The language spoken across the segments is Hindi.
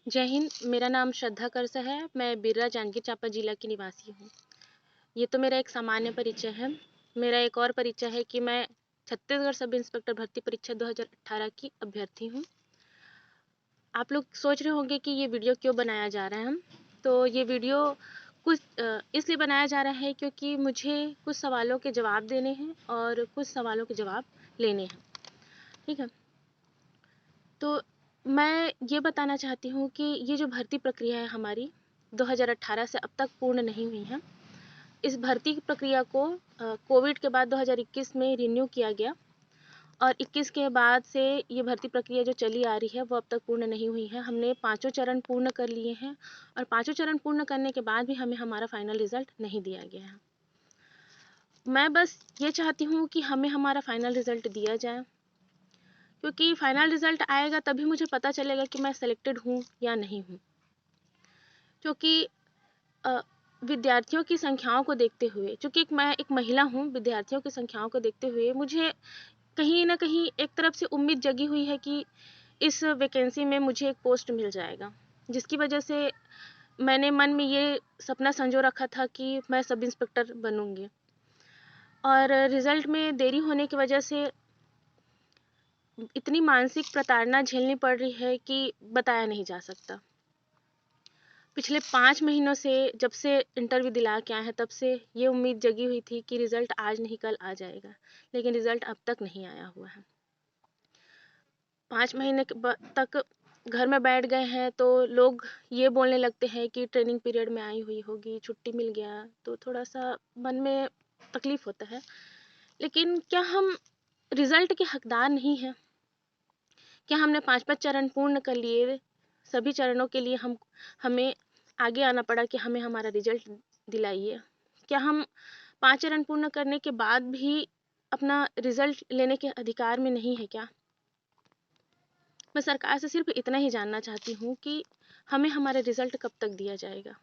जय हिंद। मेरा नाम श्रद्धा करसा है। मैं बिर्रा जांजगीर चांपा जिला की निवासी हूँ। ये तो मेरा एक सामान्य परिचय है। मेरा एक और परिचय है कि मैं छत्तीसगढ़ सब इंस्पेक्टर भर्ती परीक्षा 2018 की अभ्यर्थी हूँ। आप लोग सोच रहे होंगे कि ये वीडियो क्यों बनाया जा रहा है। तो ये वीडियो कुछ इसलिए बनाया जा रहा है क्योंकि मुझे कुछ सवालों के जवाब देने हैं और कुछ सवालों के जवाब लेने हैं। ठीक है, तो मैं ये बताना चाहती हूँ कि ये जो भर्ती प्रक्रिया है हमारी 2018 से अब तक पूर्ण नहीं हुई है। इस भर्ती की प्रक्रिया को कोविड के बाद 2021 में रिन्यू किया गया और 21 के बाद से ये भर्ती प्रक्रिया जो चली आ रही है वो अब तक पूर्ण नहीं हुई है। हमने 5 चरण पूर्ण कर लिए हैं और 5 चरण पूर्ण करने के बाद भी हमें हमारा फाइनल रिजल्ट नहीं दिया गया है। मैं बस ये चाहती हूँ कि हमें हमारा फाइनल रिजल्ट दिया जाए, क्योंकि फाइनल रिजल्ट आएगा तभी मुझे पता चलेगा कि मैं सेलेक्टेड हूँ या नहीं हूँ। क्योंकि विद्यार्थियों की संख्याओं को देखते हुए, चूँकि मैं एक महिला हूँ, विद्यार्थियों की संख्याओं को देखते हुए मुझे कहीं न कहीं एक तरफ से उम्मीद जगी हुई है कि इस वैकेंसी में मुझे एक पोस्ट मिल जाएगा, जिसकी वजह से मैंने मन में ये सपना संजो रखा था कि मैं सब इंस्पेक्टर बनूँगी। और रिज़ल्ट में देरी होने की वजह से इतनी मानसिक प्रताड़ना झेलनी पड़ रही है कि बताया नहीं जा सकता। पिछले 5 महीनों से, जब से इंटरव्यू दिला के आए हैं, तब से ये उम्मीद जगी हुई थी कि रिज़ल्ट आज नहीं कल आ जाएगा, लेकिन रिज़ल्ट अब तक नहीं आया हुआ है। 5 महीने तक घर में बैठ गए हैं तो लोग ये बोलने लगते हैं कि ट्रेनिंग पीरियड में आई हुई होगी, छुट्टी मिल गया, तो थोड़ा सा मन में तकलीफ़ होता है। लेकिन क्या हम रिज़ल्ट के हकदार नहीं हैं? क्या हमने 5-5 चरण पूर्ण कर लिए, सभी चरणों के लिए हमें आगे आना पड़ा कि हमें हमारा रिजल्ट दिलाइए? क्या हम 5 चरण पूर्ण करने के बाद भी अपना रिजल्ट लेने के अधिकार में नहीं है क्या? मैं सरकार से सिर्फ इतना ही जानना चाहती हूँ कि हमें हमारा रिजल्ट कब तक दिया जाएगा।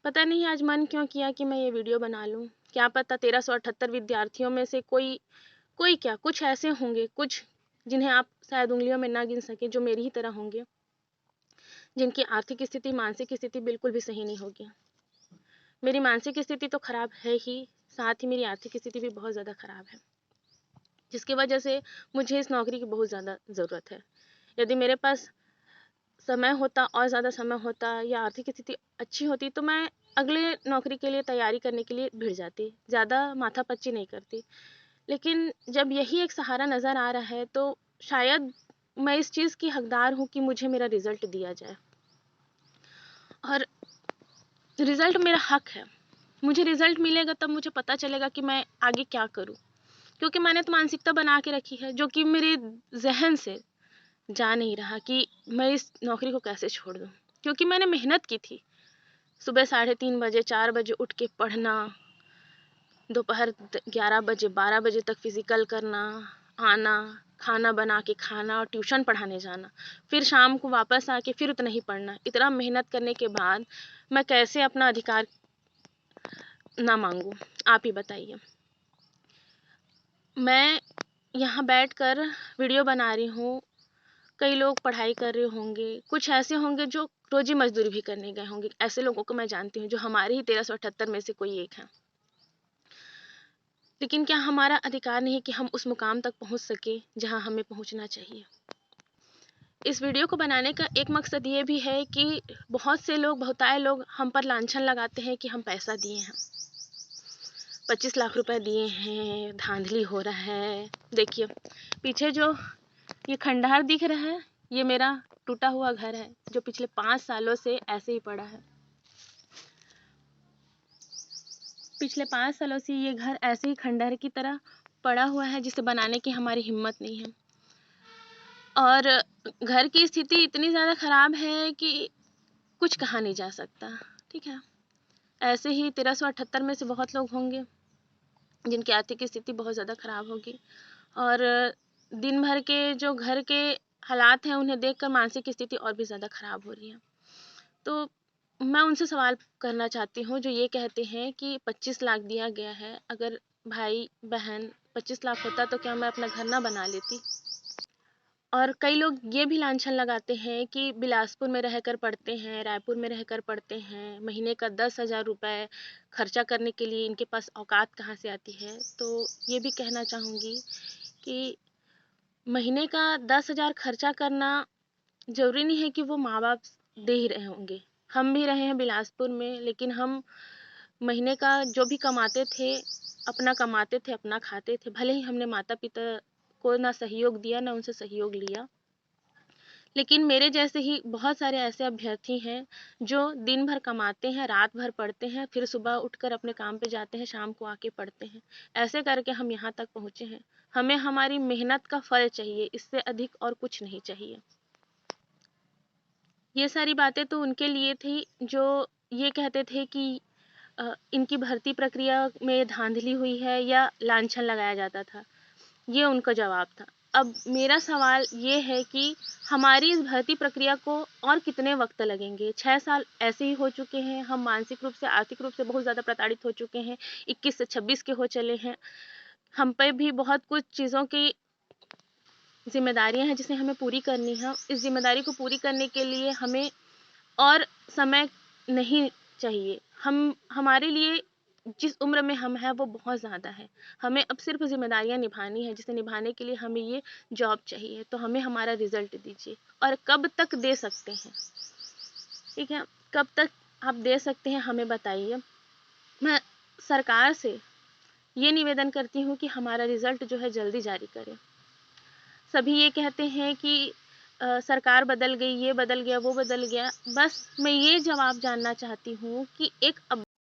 पता नहीं आज मन क्यों किया कि मैं ये वीडियो बना लूँ। क्या पता 1378 विद्यार्थियों में से कोई क्या, कुछ ऐसे होंगे, कुछ जिन्हें आप शायद उंगलियों में ना गिन सकें, जो मेरी ही तरह होंगे, जिनकी आर्थिक स्थिति, मानसिक स्थिति बिल्कुल भी सही नहीं होगी। मेरी मानसिक स्थिति तो खराब है ही, साथ ही मेरी आर्थिक स्थिति भी बहुत ज़्यादा खराब है, जिसकी वजह से मुझे इस नौकरी की बहुत ज़्यादा ज़रूरत है। यदि मेरे पास समय होता, और ज़्यादा समय होता, या आर्थिक स्थिति अच्छी होती, तो मैं अगले नौकरी के लिए तैयारी करने के लिए भिड़ जाती, ज़्यादा माथापच्ची नहीं करती। लेकिन जब यही एक सहारा नज़र आ रहा है तो शायद मैं इस चीज़ की हकदार हूँ कि मुझे मेरा रिज़ल्ट दिया जाए, और रिज़ल्ट मेरा हक है। मुझे रिज़ल्ट मिलेगा तब मुझे पता चलेगा कि मैं आगे क्या करूँ, क्योंकि मैंने तो मानसिकता बना के रखी है जो कि मेरे ज़हन से जा नहीं रहा कि मैं इस नौकरी को कैसे छोड़ दूँ। क्योंकि मैंने मेहनत की थी, सुबह 3:30 बजे 4 बजे उठ के पढ़ना, दोपहर 11 बजे 12 बजे तक फिज़िकल करना, आना, खाना बना के खाना और ट्यूशन पढ़ाने जाना, फिर शाम को वापस आके फिर उतना ही पढ़ना। इतना मेहनत करने के बाद मैं कैसे अपना अधिकार ना मांगूँ? आप ही बताइए। मैं यहाँ बैठकर वीडियो बना रही हूँ, कई लोग पढ़ाई कर रहे होंगे, कुछ ऐसे होंगे जो रोजी मजदूरी भी करने गए होंगे। ऐसे लोगों को मैं जानती हूँ जो हमारे ही 1378 में से कोई एक है। लेकिन क्या हमारा अधिकार नहीं कि हम उस मुकाम तक पहुँच सके जहाँ हमें पहुँचना चाहिए? इस वीडियो को बनाने का एक मकसद ये भी है कि बहुताय लोग हम पर लांछन लगाते हैं कि हम पैसा दिए हैं, 25 लाख रुपए दिए हैं, धांधली हो रहा है। देखिए पीछे जो ये खंडहर दिख रहा है, ये मेरा टूटा हुआ घर है जो पिछले 5 सालों से ऐसे ही पड़ा है। पिछले 5 सालों से ये घर ऐसे ही खंडहर की तरह पड़ा हुआ है, जिसे बनाने की हमारी हिम्मत नहीं है। और घर की स्थिति इतनी ज़्यादा ख़राब है कि कुछ कहा नहीं जा सकता। ठीक है, ऐसे ही 1378 में से बहुत लोग होंगे जिनकी आर्थिक स्थिति बहुत ज़्यादा ख़राब होगी, और दिन भर के जो घर के हालात हैं उन्हें देखकर मानसिक स्थिति और भी ज़्यादा ख़राब हो रही है। तो मैं उनसे सवाल करना चाहती हूँ जो ये कहते हैं कि 25 लाख दिया गया है, अगर भाई बहन 25 लाख होता तो क्या मैं अपना घर ना बना लेती? और कई लोग ये भी लांछन लगाते हैं कि बिलासपुर में रहकर पढ़ते हैं, रायपुर में रहकर पढ़ते हैं, महीने का 10,000 रुपए खर्चा करने के लिए इनके पास औकात कहाँ से आती है। तो ये भी कहना चाहूँगी कि महीने का 10,000 खर्चा करना ज़रूरी नहीं है कि वो माँ-बाप दे ही रहे होंगे। हम भी रहे हैं बिलासपुर में, लेकिन हम महीने का जो भी कमाते थे, अपना खाते थे। भले ही हमने माता-पिता को ना सहयोग दिया, ना उनसे सहयोग लिया। लेकिन मेरे जैसे ही बहुत सारे ऐसे अभ्यर्थी हैं, जो दिन भर कमाते हैं, रात भर पढ़ते हैं, फिर सुबह उठकर अपने काम पे जाते हैं, शाम को आके पढ़ते हैं। ऐसे करके हम यहाँ तक पहुँचे हैं। हमें हमारी मेहनत का फल चाहिए, इससे अधिक और कुछ नहीं चाहिए। ये सारी बातें तो उनके लिए थी जो ये कहते थे कि इनकी भर्ती प्रक्रिया में धांधली हुई है या लांछन लगाया जाता था। ये उनका जवाब था। अब मेरा सवाल ये है कि हमारी इस भर्ती प्रक्रिया को और कितने वक्त लगेंगे। 6 साल ऐसे ही हो चुके हैं, हम मानसिक रूप से, आर्थिक रूप से बहुत ज़्यादा प्रताड़ित हो चुके हैं, 21 से 26 के हो चले हैं। हम पे भी बहुत कुछ चीज़ों की ज़िम्मेदारियाँ हैं जिसे हमें पूरी करनी है। इस ज़िम्मेदारी को पूरी करने के लिए हमें और समय नहीं चाहिए। हमारे लिए जिस उम्र में हम हैं वो बहुत ज़्यादा है। हमें अब सिर्फ़ ज़िम्मेदारियाँ निभानी है, जिसे निभाने के लिए हमें ये जॉब चाहिए। तो हमें हमारा रिज़ल्ट दीजिए और कब तक दे सकते हैं, ठीक है? कब तक आप दे सकते हैं हमें बताइए। मैं सरकार से ये निवेदन करती हूँ कि हमारा रिज़ल्ट जो है जल्दी जारी करें। सभी ये कहते हैं कि सरकार बदल गई, ये बदल गया, वो बदल गया। बस मैं ये जवाब जानना चाहती हूँ कि एक